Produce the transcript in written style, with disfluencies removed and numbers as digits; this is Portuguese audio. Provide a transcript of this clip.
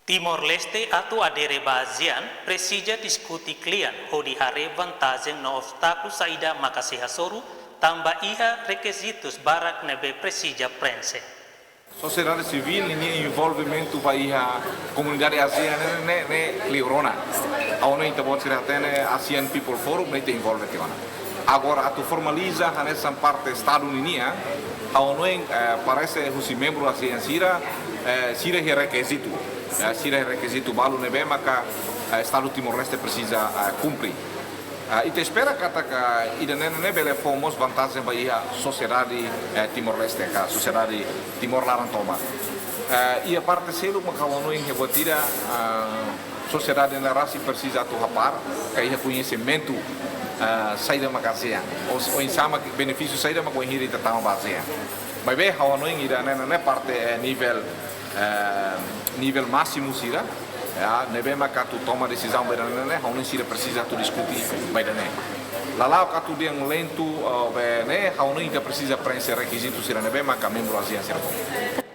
Timor-Leste atau adere ba ASEAN, presija diskuti klian ho di hare vantagem no obstáculo saída makasiha soru, tamba iha requisitos barak nebe presija prense. Sociedade civil ini envolvimento vai a comunidade ASEAN ne liurona. Ao não então você tem ASEAN People Forum ne te envolve te ona. Agora a tu formaliza nessa parte Estado Unia, ao não parece os membros ASEAN sira é requisito. Sira requisito balu nebe maka Estado Timor-Leste precisa cumprir. E te espera que ida nene bele fomos vantagem vai a sociedade Timor-Leste, a sociedade Timor-Larantoma. E a parte selo macauano em rebatida sociedade na raça precisa tu rapar que aí reconhecimento saída macazia ou em sama benefício saída macoinhiri da tama bazia. Mas bem hawano em ida nene parte nível máximo sira. Nebe maka tu toma decisão baidane, hau sira precisa tu discutir baidane. Lalau ka tu diang lento bene, hau ainda precisa preencher requisitos sira nebe maka membro ASEAN sira.